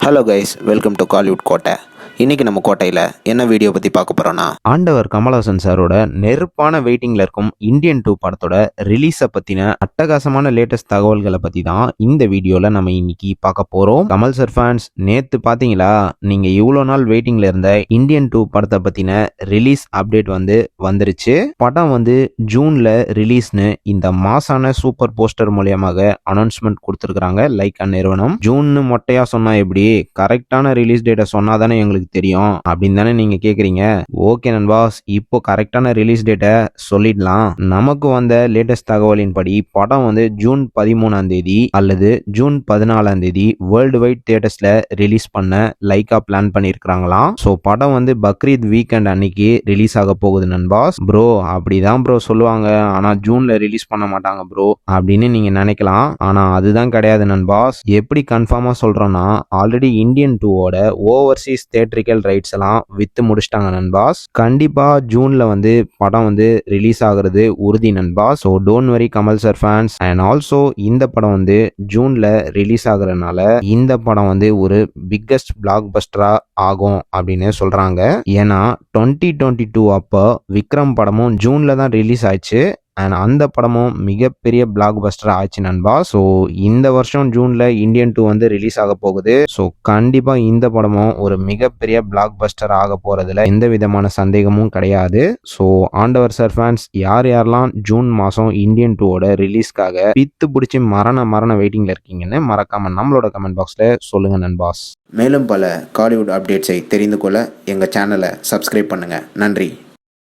Hello guys, welcome to Kollywood கோட்டை. இன்றைக்கி நம்ம கோட்டையில் என்ன வீடியோ பற்றி பார்க்க போகிறோன்னா, ஆண்டவர் கமல்ஹாசன் சாரோட நெருப்பான வெயிட்டிங்கில் இருக்கும் இந்தியன் 2 படத்தோட ரிலீஸை பற்றின அட்டகாசமான லேட்டஸ்ட் தகவல்களை பற்றி தான் இந்த வீடியோவில் நம்ம இன்னைக்கு பார்க்க போகிறோம். கமல் சார் ஃபேன்ஸ், நேற்று பார்த்தீங்களா, நீங்கள் இவ்வளோ நாள் வெயிட்டிங்கில் இருந்த இந்தியன் 2 படத்தை பற்றின ரிலீஸ் அப்டேட் வந்துருச்சு. படம் ஜூனில் ரிலீஸ்னு இந்த மாசான சூப்பர் போஸ்டர் மூலியமாக அனௌன்ஸ்மெண்ட் கொடுத்துருக்காங்க லைக்கா நிறுவனம். ஜூன்னு மொட்டையா சொன்னா எப்படி, கரெக்டான ரிலீஸ் டேட்டை சொன்னாதானே எங்களுக்கு தெரியும் அப்படின்னு தானே நீங்க கேக்குறீங்க. ஓகே நண்பாஸ், இப்போ கரெக்டான ரிலீஸ் டேட்டை சொல்லிடலாம். நமக்கு வந்த லேட்டஸ்ட் தகவலின் படி படம் ஜூன் 13ஆம் தேதி அல்லது ஜூன் 14ஆம் தேதி வேர்ல்டு வைட் தியேட்டர்ஸ்ல ரிலீஸ் பண்ண லைக்கா பிளான் பண்ணிருக்காங்களாம். ஸோ படம் பக்ரீத் வீக்கெண்ட் அன்னைக்கு ரிலீஸ் ஆக போகுது நண்பாஸ். ப்ரோ அப்படிதான் ப்ரோ சொல்லுவாங்க, ஆனா ஜூன்ல ரிலீஸ் பண்ண மாட்டாங்க ப்ரோ அப்படின்னு நீங்க நினைக்கலாம். ஆனா அதுதான் கிடையாது நண்பாஸ். எப்படி கன்ஃபார்மா சொல்றோம்னா, ஆல்ரெடி இந்தியன் 2ஓட ஓவர்சீஸ் தியேட்ரிக்கல் ரைட்ஸ் எல்லாம் வித்து முடிச்சிட்டாங்க நண்பாஸ். கண்டிப்பா ஜூன்ல படம் ரிலீஸ் ஆகுறது உறுதி நண்பாஸ். So don't worry Kamal sir fans. And also இந்த படம் ஜூன்ல ரிலீஸ் ஆகுறதுனால இந்த படம் ஒரு பிக்கஸ்ட் பிளாக் பஸ்டரா ஆகும் அப்படின்னு சொல்றாங்க. ஏன்னா 2022 அப்போ விக்ரம் படமும் ஜூன்ல தான் ரிலீஸ் ஆயிடுச்சு. அண்ட் அந்த படமும் மிகப்பெரிய பிளாக் பஸ்டர் ஆச்சு நண்பா. ஸோ இந்த வருஷம் ஜூன்ல இந்தியன் 2 ரிலீஸ் ஆக போகுது. ஸோ கண்டிப்பா இந்த படமும் ஒரு மிகப்பெரிய பிளாக் பஸ்டர் ஆக போறதுல எந்த விதமான சந்தேகமும் கிடையாது. ஸோ ஆண்டவர் சார் ஃபேன்ஸ், யாரெல்லாம் ஜூன் மாசம் இந்தியன் 2ஓட ரிலீஸ்க்காக பித்து பிடிச்சி மரண வெயிட்டிங்ல இருக்கீங்கன்னு மறக்காம நம்மளோட கமெண்ட் பாக்ஸ்ல சொல்லுங்க நண்பாஸ். மேலும் பல காலிவுட் அப்டேட்ஸை தெரிந்து கொள்ள எங்கள் சேனலை சப்ஸ்கிரைப் பண்ணுங்கள். நன்றி.